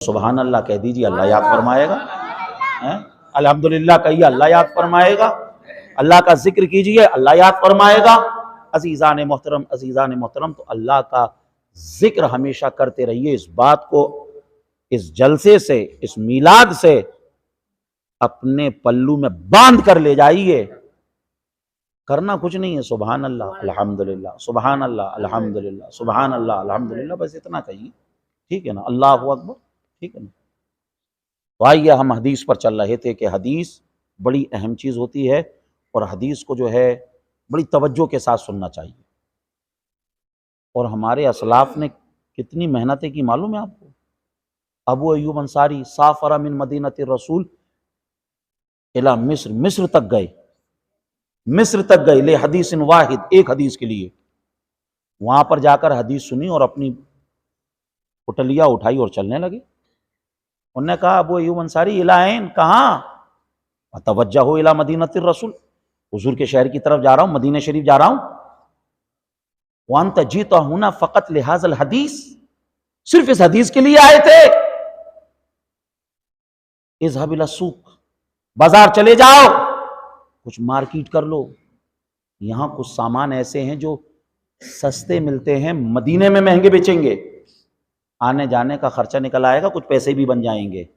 सुभान अल्लाह कह दीजिए, अल्लाह याद फरमाएगा। अल्हम्दुलिल्लाह कहिए, अल्लाह याद फरमाएगा। अल्लाह का जिक्र कीजिए, अल्लाह याद फरमाएगा। अजीज़ान मोहतरम, तो अल्लाह का जिक्र हमेशा करते रहिए। इस बात को, इस जलसे से, इस मीलाद से अपने पल्लू में बांध कर ले जाइए। करना कुछ नहीं है, सुभान अल्लाह अल्हम्दुलिल्लाह, सुभान अल्लाह अल्हम्दुलिल्लाह, सुभान अल्लाह अल्हम्दुलिल्लाह, बस इतना कहिए, ठीक है ना। अल्लाहु अकबर, ठीक है ना। तो आइए, हम हदीस पर चल रहे थे कि हदीस बड़ी अहम चीज़ होती है और हदीस को जो है बड़ी तवज्जो के साथ सुनना चाहिए। और हमारे असलाफ ने कितनी मेहनतें की मालूम है आपको। अबू अय्यूब अंसारी साफरा मिन मदीनति रसूल इला मिस्र, मिस्र तक गए, मिस्र तक गए ले हदीस वाहिद, एक हदीस के लिए। वहां पर जाकर हदीस सुनी और अपनी पुटलिया उठाई और चलने लगे। उन्होंने कहा, अबू अय्यूब अंसारी इलाइन, कहाँ? तवज्जहो इला मदीनति रसूल, हुजूर के शहर की तरफ जा रहा हूं, मदीना शरीफ जा रहा हूं। वअन्त जीता हुना फकत लिहाजल हदीस, सिर्फ इस हदीस के लिए आए थे। इज़हब इला सूक, बाजार चले जाओ, कुछ मार्केट कर लो। यहां कुछ सामान ऐसे हैं जो सस्ते मिलते हैं, मदीने में महंगे बेचेंगे, आने जाने का खर्चा निकल आएगा, कुछ पैसे भी बन जाएंगे।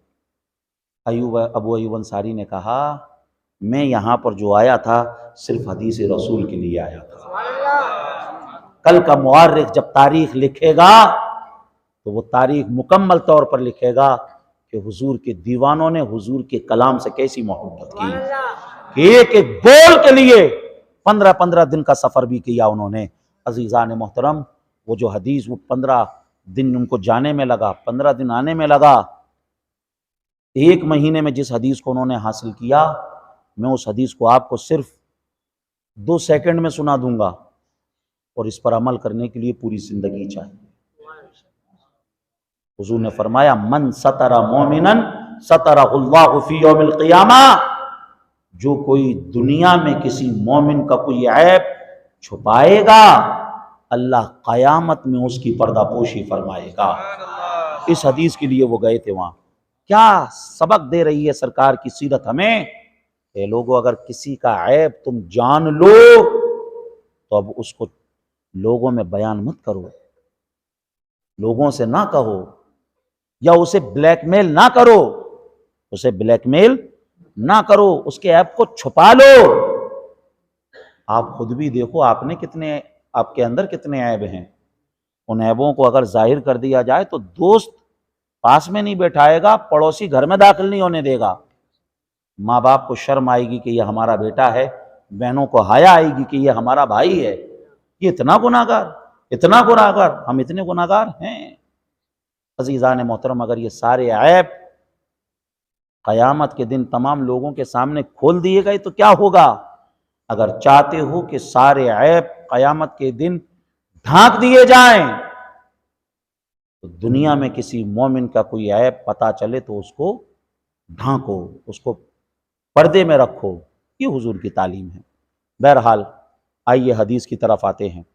अबू अय्यूब अंसारी ने कहा, मैं यहां पर जो आया था सिर्फ हदीस रसूल के लिए आया था। कल का मुअर्रिख जब तारीख लिखेगा तो वो तारीख मुकम्मल तौर पर लिखेगा कि हुजूर के दीवानों ने हुजूर के कलाम से कैसी मोहब्बत की, एक एक बोल के लिए 15-15 दिन का सफर भी किया उन्होंने। अजीज़ान मोहतरम, वो जो हदीस, वो 15 दिन उनको जाने में लगा, 15 दिन आने में लगा। एक महीने में जिस हदीस को उन्होंने हासिल किया, मैं उस हदीस को आपको सिर्फ 2 सेकंड में सुना दूंगा और इस पर अमल करने के लिए पूरी जिंदगी चाहिए। हुजूर ने फरमाया, मन सतरा मोमिनन सतरहुल्लाहु फी यौमिल क़ियामा, जो कोई दुनिया में किसी मोमिन का कोई ऐब छुपाएगा, अल्लाह क़यामत में उसकी पर्दापोशी फरमाएगा। इस हदीस के लिए वो गए थे वहां। क्या सबक दे रही है सरकार की सीरत हमें? ए लोगों, अगर किसी का ऐब तुम जान लो तो अब उसको लोगों में बयान मत करो, लोगों से ना कहो, या उसे ब्लैकमेल ना करो, उसे ब्लैकमेल ना करो, उसके ऐब को छुपा लो। आप खुद भी देखो, आपके अंदर कितने ऐब हैं। उन ऐबों को अगर जाहिर कर दिया जाए तो दोस्त पास में नहीं बैठाएगा, पड़ोसी घर में दाखिल नहीं होने देगा। माँ बाप को शर्म आएगी कि ये हमारा बेटा है, बहनों को हया आएगी कि ये हमारा भाई है। ये इतना गुनाहगार, हम इतने गुनाहगार हैं। अजीज़ान मोहतरम, अगर ये सारे ऐब क़यामत के दिन तमाम लोगों के सामने खोल दिए गए तो क्या होगा? अगर चाहते हो कि सारे ऐब क़यामत के दिन ढांक दिए जाएं, तो दुनिया में किसी मोमिन का कोई ऐब पता चले तो उसको ढांको, उसको पर्दे में रखो। ये हुजूर की तालीम है। बहरहाल, आइए हदीस की तरफ आते हैं।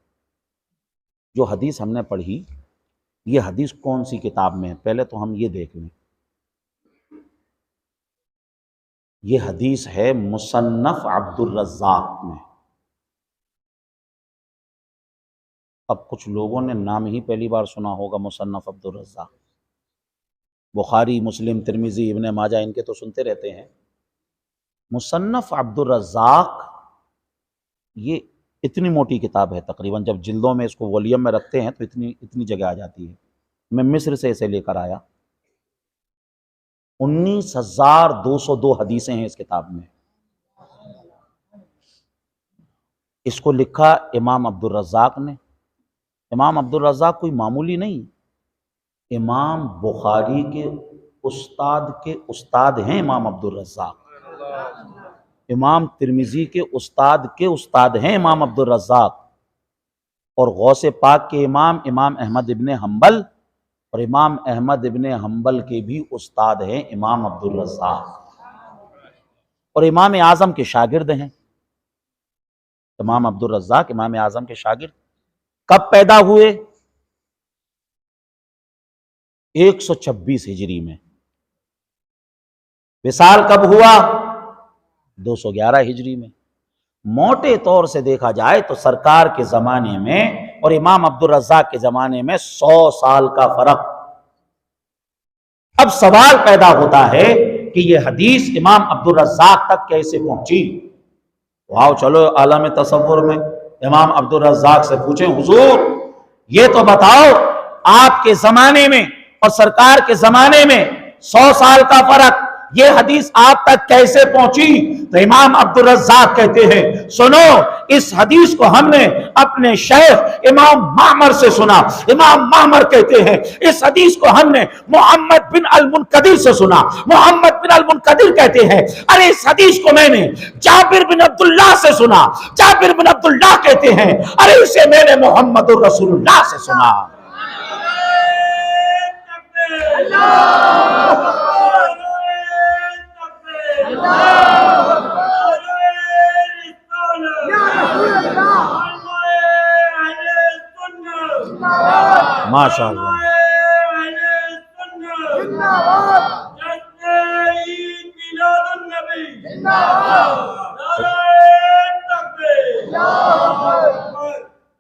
जो हदीस हमने पढ़ी, ये हदीस कौन सी किताब में है, पहले तो हम ये देख लें। ये हदीस है मुसन्नफ अब्दुर रज़्ज़ाक़ में। अब कुछ लोगों ने नाम ही पहली बार सुना होगा, मुसन्नफ अब्दुर रज़्ज़ाक़। बुखारी, मुस्लिम, तिरमिज़ी, इब्ने माजा, इनके तो सुनते रहते हैं। मुसन्नफ अब्दुर रज़्ज़ाक़ ये इतनी मोटी किताब है, तकरीबन जब जिल्दों में इसको वॉल्यूम में रखते हैं तो इतनी जगह आ जाती है। मैं मिस्र से इसे लेकर आया। 19,202 हदीसें हैं इस किताब में। इसको लिखा इमाम अब्दुर रज़्ज़ाक़ ने। इमाम अब्दुर रज़्ज़ाक़ कोई मामूली नहीं, इमाम बुखारी के उस्ताद हैं इमाम अब्दुर रज़्ज़ाक़। इमाम तिरमिज़ी के उस्ताद हैं इमाम अब्दुर रज़्ज़ाक़। और गौसे पाक के इमाम अहमद इब्ने हम्बल, और इमाम अहमद इब्ने हम्बल के भी उस्ताद हैं इमाम अब्दुर रज़्ज़ाक़, और इमाम आज़म के शागिर्द हैं। इमाम अब्दुर रज़्ज़ाक़ इमाम आज़म के शागिर्द। कब पैदा हुए? 126 हिजरी में। विसाल कब हुआ? 211 हिजरी में। मोटे तौर से देखा जाए तो सरकार के जमाने में और इमाम अब्दुल रज़्ज़ाक़ के जमाने में 100 साल का फर्क। अब सवाल पैदा होता है कि यह हदीस इमाम अब्दुल रज़्ज़ाक़ तक कैसे पहुंची। वाओ, चलो आलम तसव्वुर में इमाम अब्दुल रज़्ज़ाक़ से पूछें, हुजूर ये तो बताओ आपके जमाने में और सरकार के जमाने में 100 साल का फर्क, ये हदीस आप तक कैसे पहुंची? तो इमाम अब्दुल रज़्ज़ाक़ कहते हैं, सुनो, इस हदीस को हमने अपने शेख इमाम मामर से सुना। इमाम मामर कहते हैं इस हदीस को हमने मोहम्मद बिन अल मुनकदिर से सुना। मोहम्मद बिन अल मुनकदिर कहते हैं, अरे इस हदीस को मैंने जाबिर बिन अब्दुल्लाह से सुना। जाबिर बिन अब्दुल्लाह कहते हैं, अरे इसे मैंने मोहम्मद रसूलुल्लाह से सुना। माशाअल्लाह।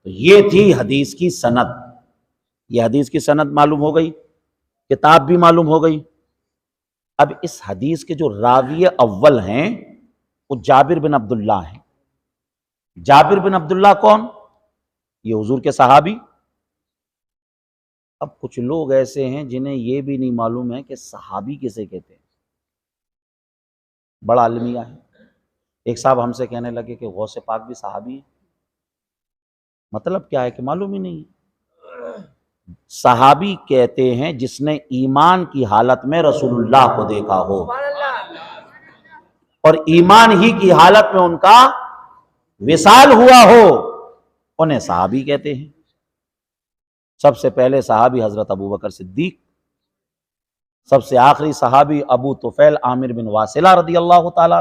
तो ये थी हदीस की सनद। ये हदीस की सनद मालूम हो गई, किताब भी मालूम हो गई। अब इस हदीस के जो रावी अव्वल हैं वो जाबिर बिन अब्दुल्लाह हैं। जाबिर बिन अब्दुल्लाह कौन? ये हुजूर के सहाबी। अब कुछ लोग ऐसे हैं जिन्हें यह भी नहीं मालूम है कि सहाबी किसे कहते हैं। बड़ा अलमिया है। एक साहब हमसे कहने लगे कि गौसे पाक भी सहाबी है। मतलब क्या है कि मालूम ही नहीं। सहाबी कहते हैं जिसने ईमान की हालत में रसूलुल्लाह को देखा हो और ईमान ही की हालत में उनका विसाल हुआ हो, उन्हें सहाबी कहते हैं। सबसे पहले सहाबी हजरत अबू बकर सिद्दीक, सबसे आखिरी सहाबी अबू तुफैल आमिर बिन वासिला रदी अल्लाह ताला,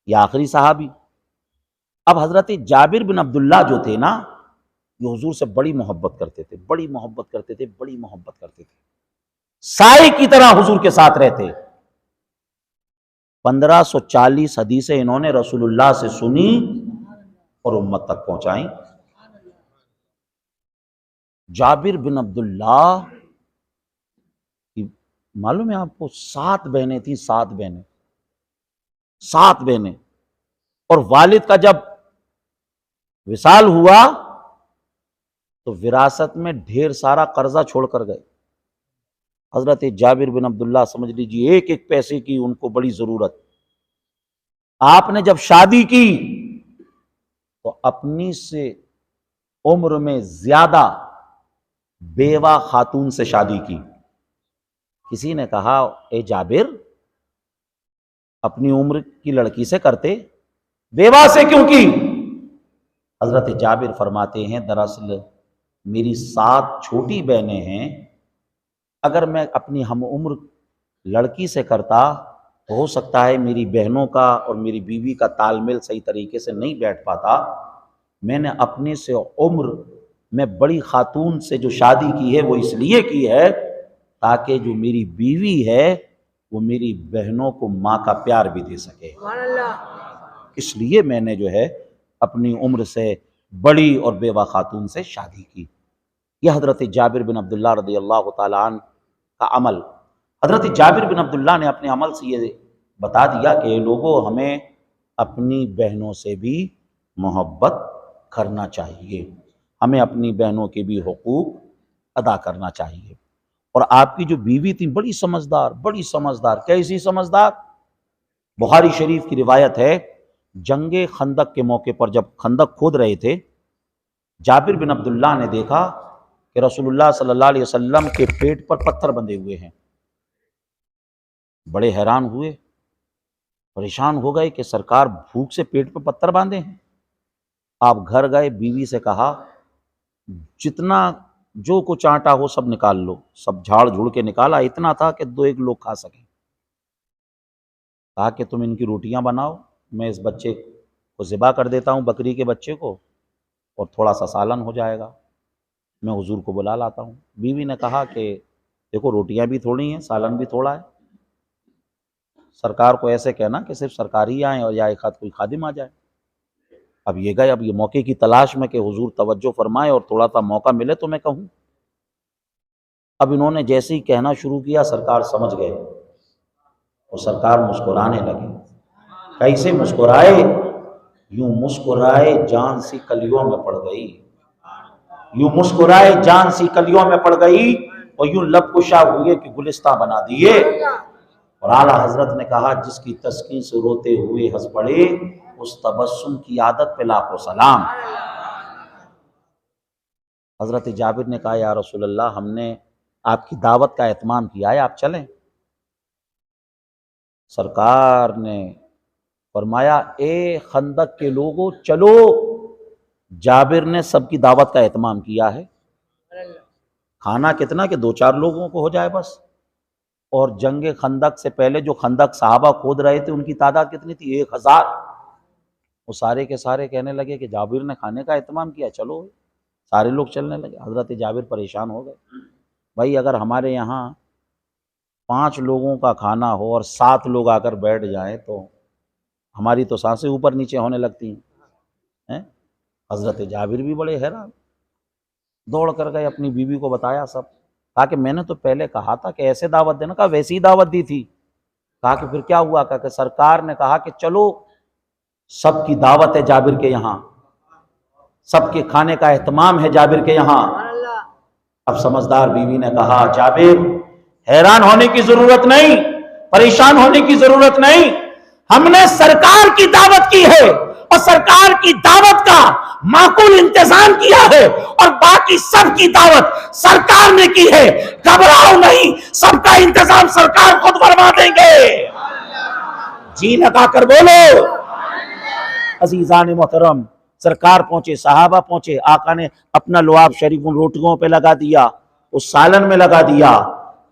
ये आखिरी सहाबी। अब हजरत जाबिर बिन अब्दुल्लाह जो थे ना, ये हुजूर से बड़ी मोहब्बत करते थे, बड़ी मोहब्बत करते थे, बड़ी मोहब्बत करते थे। साई की तरह हुजूर के साथ रहते। 1540 हदीसें इन्होंने रसूलुल्लाह से सुनी और उम्मत तक पहुंचाई। जाबिर बिन अब्दुल्लाह की मालूम है आपको 7 बहनें थी, 7 बहनें, 7 बहनें। और वालिद का जब विसाल हुआ तो विरासत में ढेर सारा कर्जा छोड़कर गए। हजरत जाबिर बिन अब्दुल्लाह समझ लीजिए एक एक पैसे की उनको बड़ी जरूरत। आपने जब शादी की तो अपनी से उम्र में ज्यादा बेवा खातून से शादी की। किसी ने कहा, ए जाबिर, अपनी उम्र की लड़की से करते, बेवा से क्यों की? हजरत जाबिर फरमाते हैं, दरअसल मेरी 7 छोटी बहनें हैं, अगर मैं अपनी हम उम्र लड़की से करता तो हो सकता है मेरी बहनों का और मेरी बीवी का तालमेल सही तरीके से नहीं बैठ पाता। मैंने अपने से उम्र में बड़ी खातून से जो शादी की है वो इसलिए की है ताकि जो मेरी बीवी है वो मेरी बहनों को माँ का प्यार भी दे सके। इसलिए मैंने जो है अपनी उम्र से बड़ी और बेवा खातून से शादी की। यह हजरत जाबिर बिन अब्दुल्लाह रज़ी अल्लाह तआला अन्हु का अमल। हजरत जाबिर बिन अब्दुल्लाह ने अपने अमल से ये बता दिया कि लोगों, हमें अपनी बहनों से भी मोहब्बत करना चाहिए, हमें अपनी बहनों के भी हुकूक अदा करना चाहिए। और आपकी जो बीवी थी बड़ी समझदार, बड़ी समझदार। कैसी समझदार? बुखारी शरीफ की रिवायत है, जंगे खंदक के मौके पर जब खंदक खोद रहे थे, जाबिर बिन अब्दुल्लाह ने देखा कि रसूलुल्लाह सल्लल्लाहु अलैहि वसल्लम के पेट पर पत्थर बंधे हुए हैं। बड़े हैरान हुए, परेशान हो गए कि सरकार भूख से पेट पर पत्थर बांधे हैं। आप घर गए, बीवी से कहा, जितना जो कुछ आटा हो सब निकाल लो। सब झाड़ झूड़ के निकाला, इतना था कि 2-1 लोग खा सकें। कहा कि तुम इनकी रोटियां बनाओ, मैं इस बच्चे को ज़िबा कर देता हूँ, बकरी के बच्चे को, और थोड़ा सा सालन हो जाएगा, मैं हुजूर को बुला लाता हूँ। बीवी ने कहा कि देखो रोटियां भी थोड़ी हैं, सालन भी थोड़ा है। सरकार को ऐसे कहना कि सिर्फ सरकार ही आए और या एक आध कोई खादिम आ जाए। अब ये गए, अब ये मौके की तलाश में कि हुजूर तवज्जो फरमाए और थोड़ा सा मौका मिले तो मैं कहूँ। अब इन्होंने जैसे ही कहना शुरू किया सरकार समझ गए और सरकार मुस्कुराने लगे। कैसे मुस्कुराए? यूं मुस्कुराए जान सी कलियों में पड़ गई, यूं मुस्कुराए जान सी कलियों में पड़ गई और यूं लब कुशा हुए कि गुलिस्तां बना दिए। और आला हजरत ने कहा जिसकी तस्कीन से रोते हुए हंस पड़े उस तबस्सुम की आदत पे लाखों सलाम। हजरत जाबिर ने कहा या रसूल अल्लाह, हमने आपकी दावत का एहतमाम किया है, आप चलें। सरकार ने फरमाया ए खंदक के लोगों चलो। जाबिर ने सबकी दावत का एहतमाम किया है। खाना कितना कि 2-4 लोगों को हो जाए बस। और जंग खंदक से पहले जो खंदक साहबा खोद रहे थे उनकी तादाद कितनी थी? 1000। वो सारे के सारे कहने लगे कि जाबिर ने खाने का एहतमाम किया, चलो। सारे लोग चलने लगे। हजरत जाबिर परेशान हो गए। भाई अगर हमारे यहाँ 5 लोगों का खाना हो और 7 लोग आकर बैठ जाएं तो हमारी तो सांसें ऊपर नीचे होने लगती हैं। हजरत जाबिर भी बड़े हैरान, दौड़ कर गए, अपनी बीवी को बताया सब। कहा कि मैंने तो पहले कहा था कि ऐसे दावत देना। कहा वैसी ही दावत दी थी। कहा कि फिर क्या हुआ? कहा कि सरकार ने कहा कि चलो सबकी दावत है जाबिर के यहाँ, सबके खाने का एहतमाम है जाबिर के यहाँ। अब समझदार बीवी ने कहा जाबिर हैरान होने की जरूरत नहीं, परेशान होने की जरूरत नहीं, हमने सरकार की दावत की है और सरकार की दावत का माकूल इंतजाम किया है और बाकी सबकी दावत सरकार ने की है। घबराओ नहीं, सबका इंतजाम सरकार खुद फरमा देंगे। जी लगाकर बोलो। अजीजान मोहतरम, सरकार पहुंचे, सहाबा पहुंचे, आका ने अपना लुआब शरीफ उन रोटियों पे लगा दिया, उस सालन में लगा दिया।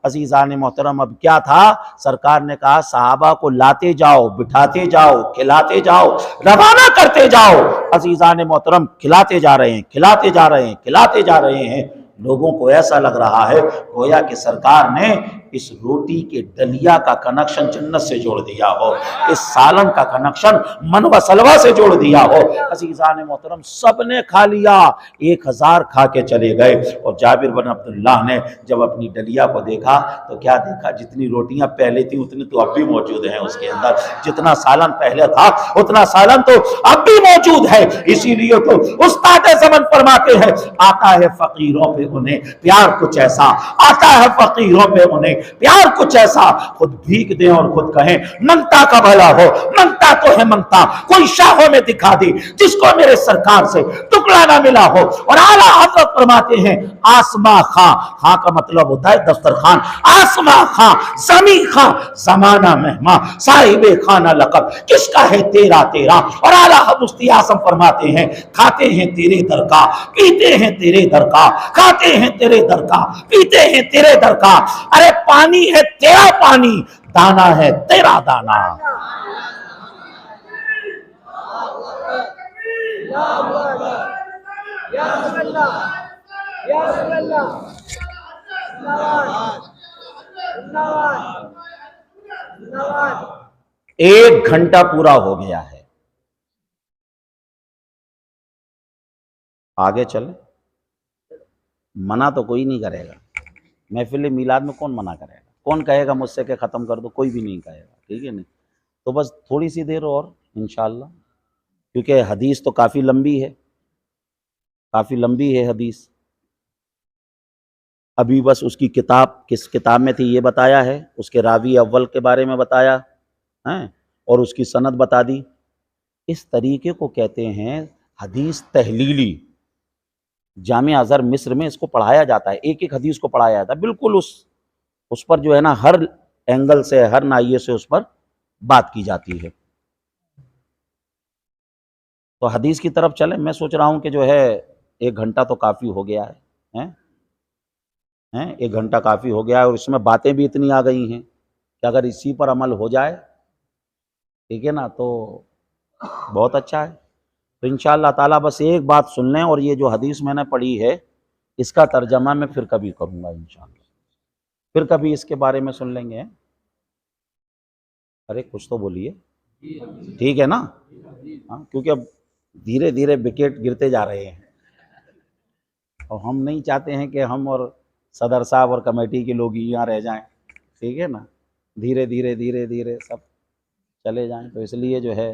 अजीजान मोहतरम, अब क्या था? सरकार ने कहा सहाबा को लाते जाओ, बिठाते जाओ, खिलाते जाओ, रवाना करते जाओ। अजीजान मोहतरम खिलाते जा रहे हैं, खिलाते जा रहे हैं, खिलाते जा रहे हैं। लोगों को ऐसा लग रहा है गोया कि सरकार ने इस रोटी के डलिया का कनेक्शन जन्नत से जोड़ दिया हो, इस सालन का कनेक्शन मन व सलवा से जोड़ दिया हो। अज़ीज़ान मोहतरम सबने खा लिया, 1000 खा के चले गए। और जाबिर बिन अब्दुल्लाह ने जब अपनी डलिया को देखा तो क्या देखा? जितनी रोटियां पहले थी उतनी तो अब भी मौजूद हैं उसके अंदर, जितना सालन पहले था उतना सालन तो अब भी मौजूद है। इसीलिए तो उस्ताद ज़मान फरमाते हैं आता है फकीरों पे उन्हें प्यार कुछ ऐसा, आता है फकीरों पे उन्हें प्यार कुछ ऐसा, खुद भीख दें और खुद कहें मंगता का भला हो। मंगता तो है मंगता, कोई शाहों में दिखा दी जिसको मेरे सरकार से टुकड़ा ना मिला हो। और आला हज़रत फरमाते हैं आसमा खां, खां का मतलब होता है दस्तरखान, आसमा खां, जमी खां, जमाना मेहमा, साहिबे खाना लकब, किसका है तेरा तेरा। और आला मुफ्ती आज़म फरमाते हैं खाते हैं तेरे दर का, पीते हैं तेरे दर का, खाते हैं तेरे दर का, पीते हैं तेरे दर का। अरे पानी है तेरा पानी, दाना है तेरा दाना। एक घंटा पूरा हो गया है, आगे चले। मना तो कोई नहीं करेगा, महफिल मिलाद में कौन मना करेगा? कौन कहेगा मुझसे कि ख़त्म कर दो? कोई भी नहीं कहेगा, ठीक है नहीं? तो बस थोड़ी सी देर और इंशाअल्लाह, क्योंकि हदीस तो काफ़ी लंबी है, काफ़ी लंबी है हदीस। अभी बस उसकी किताब किस किताब में थी ये बताया है, उसके रावी अव्वल के बारे में बताया है और उसकी सनद बता दी। इस तरीके को कहते हैं हदीस तहलीली। जामिया अज़हर मिस्र में इसको पढ़ाया जाता है, एक एक हदीस को पढ़ाया जाता है, बिल्कुल उस पर जो है ना हर एंगल से, हर नाहिए से उस पर बात की जाती है। तो हदीस की तरफ चले। मैं सोच रहा हूँ कि जो है 1 घंटा तो काफ़ी हो गया है, 1 घंटा काफ़ी हो गया है और इसमें बातें भी इतनी आ गई हैं कि अगर इसी पर अमल हो जाए, ठीक है ना, तो बहुत अच्छा है। तो इंशाअल्लाह ताला बस एक बात सुन लें, और ये जो हदीस मैंने पढ़ी है इसका तर्जमा मैं फिर कभी करूँगा इंशाअल्लाह। फिर कभी इसके बारे में सुन लेंगे। अरे कुछ तो बोलिए, ठीक है ना? हाँ, क्योंकि अब धीरे धीरे विकेट गिरते जा रहे हैं और हम नहीं चाहते हैं कि हम और सदर साहब और कमेटी के लोग ही यहाँ रह जाएं, ठीक है ना? धीरे धीरे धीरे धीरे सब चले जाएं, तो इसलिए जो है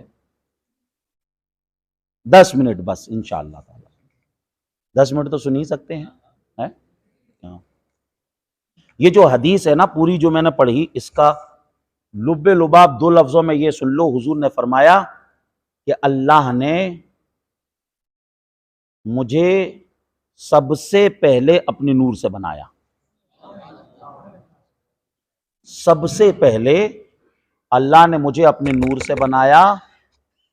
10 मिनट बस इंशाअल्लाह ताला, 10 मिनट तो सुन ही सकते हैं, है? हाँ। ये जो हदीस है ना पूरी जो मैंने पढ़ी, इसका लुब्बे लुबाब 2 लफ्जों में ये सुन लो। हुजूर ने फरमाया कि अल्लाह ने मुझे सबसे पहले अपने नूर से बनाया, सबसे पहले अल्लाह ने मुझे अपने नूर से बनाया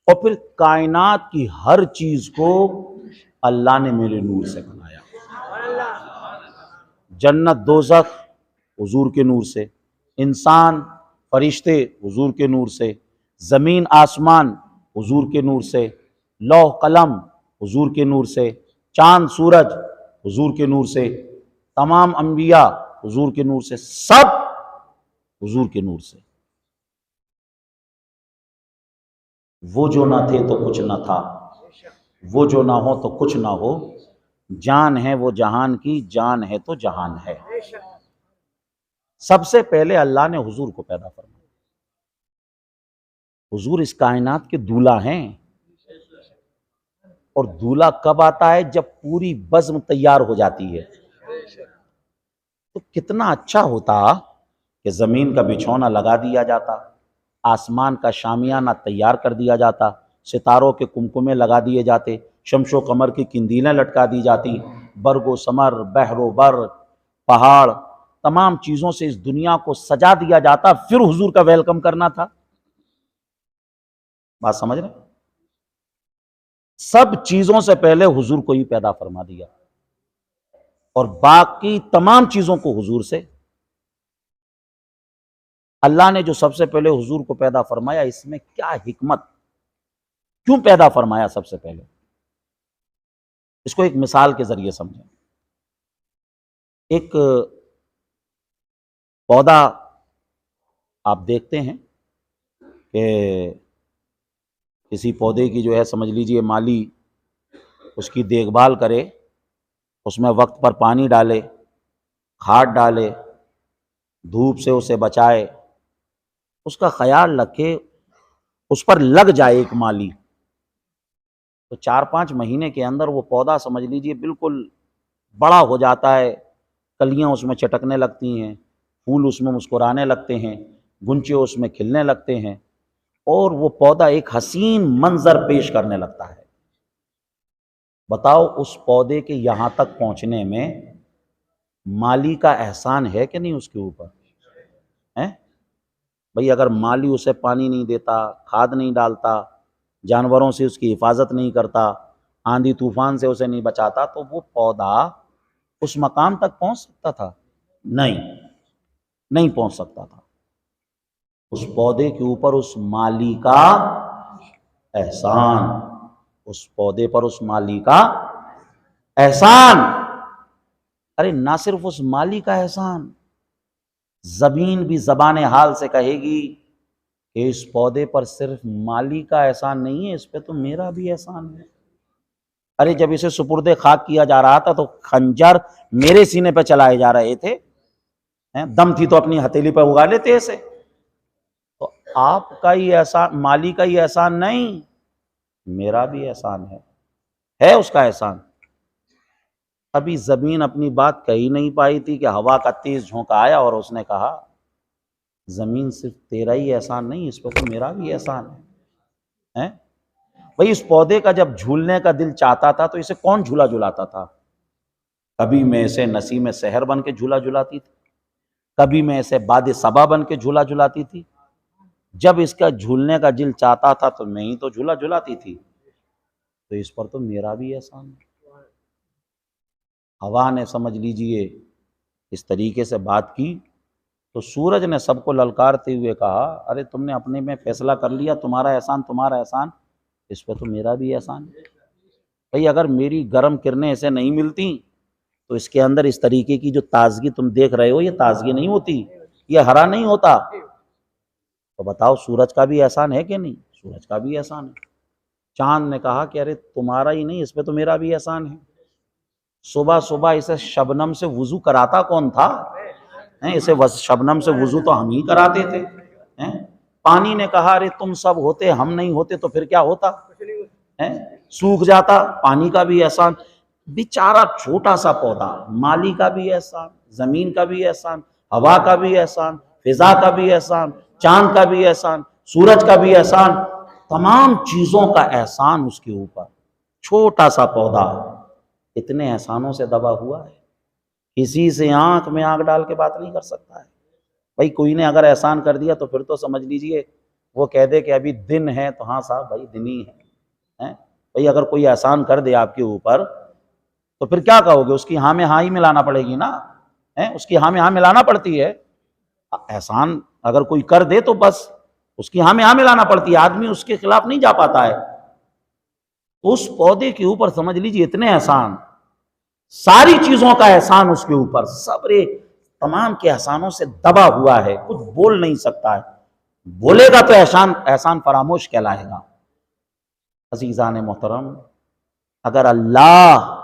और फिर कायनात की हर चीज को अल्लाह ने मेरे नूर से बनाया। जन्नत दोज़ख हुजूर के नूर से, इंसान फरिश्ते हुजूर के नूर से, जमीन आसमान हुजूर के नूर से, लौह कलम हुजूर के नूर से, चांद सूरज हुजूर के नूर से, तमाम अंबिया हुजूर के नूर से, सब हुजूर के नूर से। वो जो ना थे तो कुछ ना था, वो जो ना हो तो कुछ ना हो, जान है वो जहान की, जान है तो जहान है। सबसे पहले अल्लाह ने हुजूर को पैदा फरमाया। हुजूर इस कायनात के दूल्हा हैं, और दूल्हा कब आता है? जब पूरी बज़्म तैयार हो जाती है। तो कितना अच्छा होता कि जमीन का बिछौना लगा दिया जाता, आसमान का शामियाना तैयार कर दिया जाता, सितारों के कुमकुमे लगा दिए जाते, शमशो कमर की किंदीलें लटका दी जाती, बरगो समर बहरो बर पहाड़ तमाम चीजों से इस दुनिया को सजा दिया जाता, फिर हुजूर का वेलकम करना था। बात समझ रहे? सब चीजों से पहले हुजूर को ही पैदा फरमा दिया और बाकी तमाम चीजों को हुजूर से। अल्लाह ने जो सबसे पहले हुजूर को पैदा फरमाया, इसमें क्या हिकमत, क्यों पैदा फरमाया सबसे पहले, इसको एक मिसाल के जरिए समझें। एक पौधा आप देखते हैं कि किसी पौधे की जो है समझ लीजिए माली उसकी देखभाल करे, उसमें वक्त पर पानी डाले, खाद डाले, धूप से उसे बचाए, उसका ख्याल रखे, उस पर लग जाए एक माली, तो 4-5 महीने के अंदर वो पौधा समझ लीजिए बिल्कुल बड़ा हो जाता है, कलियां उसमें चटकने लगती हैं, फूल उसमें मुस्कुराने लगते हैं, गुंचे उसमें खिलने लगते हैं और वो पौधा एक हसीन मंजर पेश करने लगता है। बताओ उस पौधे के यहां तक पहुंचने में माली का एहसान है कि नहीं उसके ऊपर? है भाई, अगर माली उसे पानी नहीं देता, खाद नहीं डालता, जानवरों से उसकी हिफाजत नहीं करता, आंधी तूफान से उसे नहीं बचाता, तो वो पौधा उस मकाम तक पहुंच सकता था? नहीं पहुंच सकता था। उस पौधे के ऊपर उस माली का एहसान, उस पौधे पर उस माली का एहसान। अरे ना सिर्फ उस माली का एहसान, जमीन भी ज़बान हाल से कहेगी कि इस पौधे पर सिर्फ माली का एहसान नहीं है, इस पे तो मेरा भी एहसान है। अरे जब इसे सुपुर्दे खाक किया जा रहा था तो खंजर मेरे सीने पे चलाए जा रहे थे, दम थी तो अपनी हथेली पर उगा लेते इसे। तो आपका ही एहसान, माली का ही एहसान नहीं, मेरा भी एहसान है उसका एहसान। अभी जमीन अपनी बात कही नहीं पाई थी कि हवा का तेज झोंका आया और उसने कहा जमीन सिर्फ तेरा ही एहसान नहीं, इस पर तो मेरा भी एहसान है। भाई इस पौधे का जब झूलने का दिल चाहता था तो इसे कौन झूला झुलाता था? कभी मैं इसे नसीम सहर बन के झूला झुलाती थी, कभी मैं इसे बाद सबा बन के झूला झुलाती थी। जब इसका झूलने का दिल चाहता था तो मैं ही तो झूला झुलाती थी, तो इस पर तो मेरा भी एहसान है। हवा ने समझ लीजिए इस तरीके से बात की तो सूरज ने सबको ललकारते हुए कहा, अरे तुमने अपने में फैसला कर लिया, तुम्हारा एहसान, इस पर तो मेरा भी एहसान है। भाई अगर मेरी गर्म किरणें इसे नहीं मिलती तो इसके अंदर इस तरीके की जो ताजगी तुम देख रहे हो, ये ताजगी नहीं होती, ये हरा नहीं होता। तो बताओ सूरज का भी एहसान है कि नहीं? सूरज का भी एहसान है। चांद ने कहा कि अरे तुम्हारा ही नहीं, इस पे तो मेरा भी एहसान है। सुबह सुबह इसे शबनम से वुजू कराता कौन था? इसे शबनम से वुजू तो हम ही कराते थे। पानी ने कहा अरे तुम सब होते, हम नहीं होते तो फिर क्या होता? सूख जाता। पानी का भी एहसान। बेचारा छोटा सा पौधा, माली का भी एहसान, जमीन का भी एहसान, हवा का भी एहसान, फिजा का भी एहसान, चांद का भी एहसान, सूरज का भी एहसान, तमाम चीजों का एहसान उसके ऊपर। छोटा सा पौधा इतने एहसानों से दबा हुआ है, किसी से आंख में आंख डाल के बात नहीं कर सकता है। भाई कोई ने अगर एहसान कर दिया तो फिर तो समझ लीजिए वो कह दे कि अभी दिन है, तो हाँ साहब भाई दिन ही है। भाई अगर कोई एहसान कर दे आपके ऊपर तो फिर क्या कहोगे? उसकी हाँ में हाँ ही मिलाना पड़ेगी ना, उसकी हाँ में हाँ मिलाना पड़ती है। एहसान अगर कोई कर दे तो बस उसकी हाँ में हाँ मिलाना पड़ती है, आदमी उसके खिलाफ नहीं जा पाता है। उस पौधे के ऊपर समझ लीजिए इतने एहसान, सारी चीजों का एहसान उसके ऊपर, सबरे तमाम के एहसानों से दबा हुआ है, कुछ बोल नहीं सकता है। बोलेगा तो एहसान एहसान फरामोश कहलाएगा। अज़ीज़ान मोहतरम, अगर अल्लाह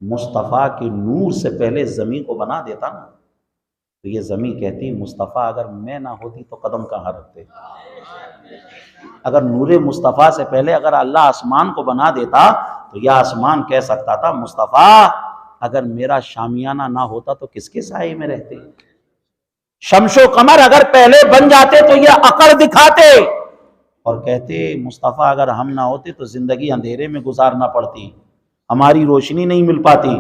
मुस्तफ़ा के नूर से पहले ज़मीन को बना देता ना, तो ये ज़मीन कहती मुस्तफ़ा अगर मैं ना होती तो कदम कहाँ रखते। अगर नूरे मुस्तफ़ा से पहले अगर अल्लाह आसमान को बना देता तो यह आसमान कह सकता था मुस्तफ़ा अगर मेरा शामियाना ना होता तो किसके साए में रहते। शमशो कमर अगर पहले बन जाते तो यह अकड़ दिखाते और कहते मुस्तफ़ा अगर हम ना होते तो जिंदगी अंधेरे में गुजारना पड़ती, हमारी रोशनी नहीं मिल पाती।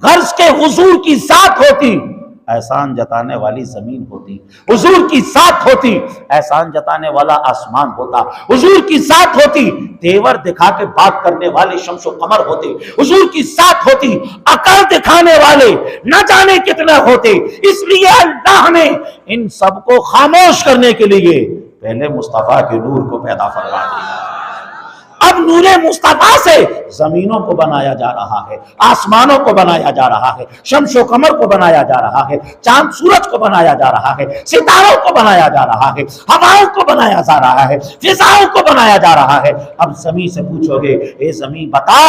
गर्ज के हुजूर की साथ होती, एहसान जताने वाली जमीन होती। हुजूर की साथ होती, एहसान जताने वाला आसमान होता। हुजूर की साथ होती, तेवर दिखा के बात करने वाले शम्सो कमर होते। हुजूर की साथ होती, अकल दिखाने वाले न जाने कितने होते। इसलिए अल्लाह ने इन सबको खामोश करने के लिए पहले मुस्तफा के नूर को पैदा फरमा दिया। अब नूरे मुस्तफा से जमीनों को बनाया जा रहा है, आसमानों को बनाया जा रहा है, शम्सो कमर को बनाया जा रहा है, चांद सूरज को बनाया जा रहा है, सितारों को बनाया जा रहा है, हवाओं को बनाया जा रहा है, फिजाओं को बनाया जा रहा है। अब जमीन से पूछोगे ए जमीन बता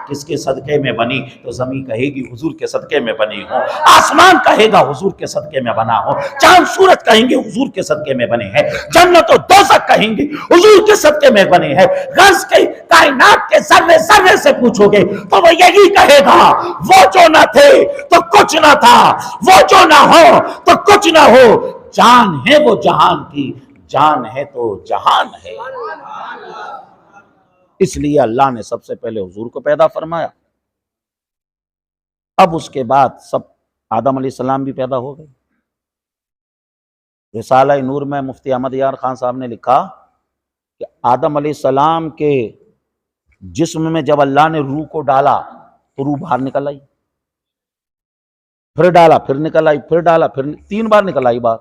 किसके सदके में बनी, तो जमीन कहेगी हुजूर के सदके में बनी हो। आसमान कहेगा हुजूर के सदके में बना हो। चांद सूरज कहेंगे हुजूर के सदके में बने हैं। जन्नत और दोज़ख कहेंगे हुजूर के सदके में बने हैं। गर्ज के कायनात के सर्रे सर्रे से पूछोगे तो वो यही कहेगा वो जो न थे तो कुछ न था, वो जो ना हो तो कुछ ना हो। जान है वो जहान की, जान है तो जहान है। इसलिए अल्लाह ने सबसे पहले हुजूर को पैदा फरमाया। अब उसके बाद सब आदम अलैहिस्सलाम भी पैदा हो गए। रिसाला नूर में मुफ्ती अहमद यार खान साहब ने लिखा कि आदम अलैहिस्सलाम के जिस्म में जब अल्लाह ने रूह को डाला तो रूह बाहर निकल आई, फिर डाला फिर निकल आई, फिर डाला फिर 3 बार निकल आई बाहर।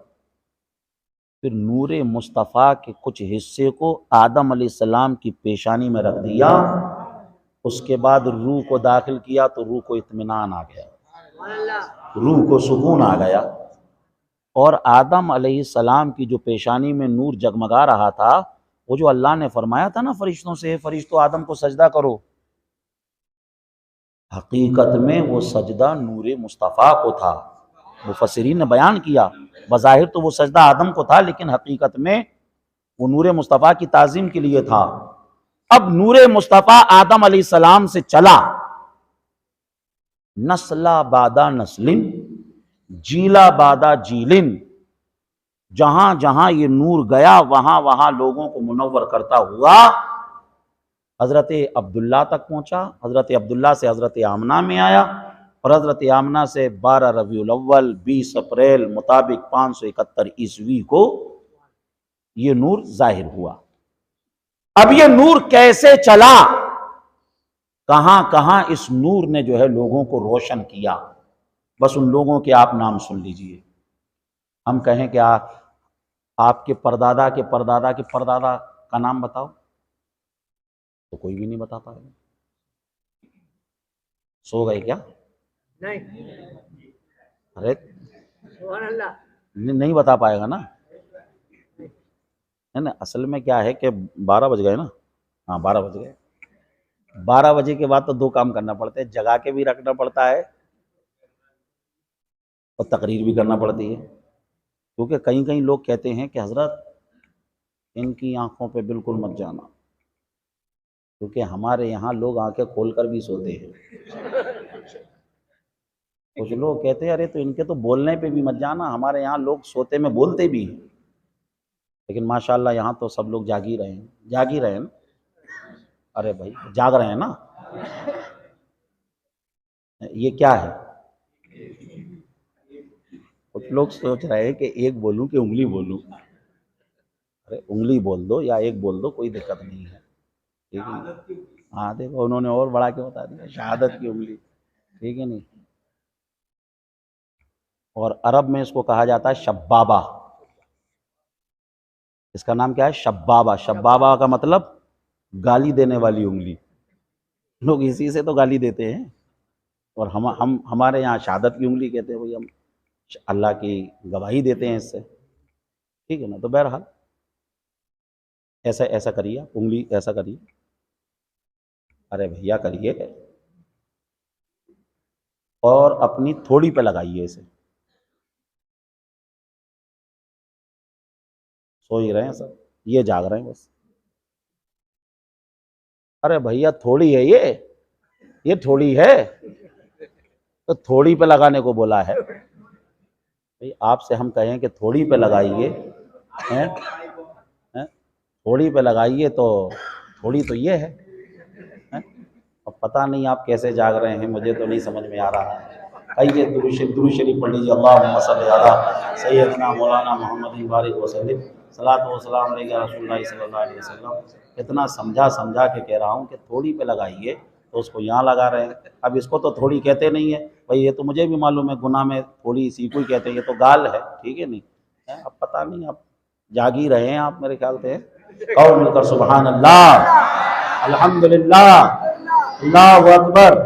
फिर नूरे मुस्तफ़ा के कुछ हिस्से को आदम अलैहिस्सलाम की पेशानी में रख दिया। उसके बाद रूह को दाखिल किया तो रूह को इत्मीनान आ गया, रूह को सुकून आ गया। और आदम अलैहिस्सलाम की जो पेशानी में नूर जगमगा रहा था, वो जो अल्लाह ने फरमाया था ना फरिश्तों से, फरिश्तों आदम को सजदा करो, हकीकत में वो सजदा नूरे मुस्तफ़ा को था। मुफस्सिरीन ने बयान किया बज़ाहिर तो वो सजदा आदम को था, लेकिन हकीकत में वो नूरे मुस्तफ़ा की ताज़ीम के लिए था। अब नूरे मुस्तफ़ा आदम अलैहिस्सलाम से चला, नस्ला बादा नस्लिन, जीला बादा जीलिन, जहां जहां ये नूर गया वहां वहां लोगों को मुनव्वर करता हुआ हजरत अब्दुल्ला तक पहुंचा। हजरत अब्दुल्ला से हजरत आमना में आया और हजरत आमना से 12 रबीउल अव्वल 20 अप्रैल मुताबिक 571 ईस्वी को ये नूर जाहिर हुआ। अब ये नूर कैसे चला, कहां कहां इस नूर ने जो है लोगों को रोशन किया, बस उन लोगों के आप नाम सुन लीजिए। हम कहें कि आपके परदादा के परदादा के परदादा का नाम बताओ तो कोई भी नहीं बता पाएगा। सो गए क्या? नहीं, अरे सुभान अल्लाह। नहीं बता पाएगा ना, है ना। असल में क्या है कि 12 बज गए ना, हाँ 12 बज गए। 12 बजे के बाद तो दो काम करना पड़ते हैं, जगा के भी रखना पड़ता है और तकरीर भी करना पड़ती है। क्योंकि कहीं कहीं लोग कहते हैं कि हजरत इनकी आंखों पे बिल्कुल मत जाना, क्योंकि हमारे यहाँ लोग आंखें खोलकर भी सोते हैं। कुछ लोग कहते हैं अरे तो इनके तो बोलने पे भी मत जाना, हमारे यहाँ लोग सोते में बोलते भी हैं। लेकिन माशाल्लाह यहाँ तो सब लोग जाग ही रहे हैं, जाग ही रहे हैं ना। अरे भाई जाग रहे हैं ना, ये क्या है। कुछ लोग सोच रहे हैं कि एक बोलूं कि उंगली बोलूं। अरे उंगली बोल दो या एक बोल दो, कोई दिक्कत नहीं है, ठीक है। हाँ देखो उन्होंने और बढ़ा के बता दिया, शहादत की उंगली, ठीक है नहीं। और अरब में इसको कहा जाता है शब्बाबा। इसका नाम क्या है, शब्बाबा। शब्बाबा का मतलब गाली देने वाली उंगली। लोग इसी से तो गाली देते हैं। और हम हमारे यहाँ शहादत की उंगली कहते हैं, भाई हम अल्लाह की गवाही देते हैं इससे, ठीक है ना। तो बहरहाल ऐसा ऐसा करिए, उंगली ऐसा करिए, अरे भैया करिए, और अपनी थोड़ी पे लगाइए इसे। सो ही रहे हैं सब, ये जाग रहे हैं बस। अरे भैया थोड़ी है ये थोड़ी है, तो थोड़ी पे लगाने को बोला है। भाई आपसे हम कहें कि थोड़ी पे लगाइए, हैं हैं, थोड़ी पे लगाइए, तो थोड़ी तो ये है, हैं? अब पता नहीं आप कैसे जाग रहे हैं, मुझे तो नहीं समझ में आ रहा है। आइए दुरूद शरीफ पढ़ लीजिए, अल्लाहुम्मा सल्ली अला सय्यदना मौलाना मोहम्मद बारिक वसल्लम सलातो व सलाम अलैका रसूलुल्लाह सल्लल्लाहु अलैहि वसल्लम। इतना समझा समझा के कह रहा हूँ कि थोड़ी पे लगाइए, तो उसको यहाँ लगा रहे हैं। अब इसको तो थोड़ी कहते नहीं है भाई, ये तो मुझे भी मालूम है, गुनाह में थोड़ी इसी को ही कहते हैं, ये तो गाल है, ठीक है नहीं है। अब पता नहीं, अब जाग ही रहे हैं आप मेरे ख्याल से। और मिलकर सुभान अल्लाह, अल्हम्दुलिल्लाह, अल्लाहु अकबर।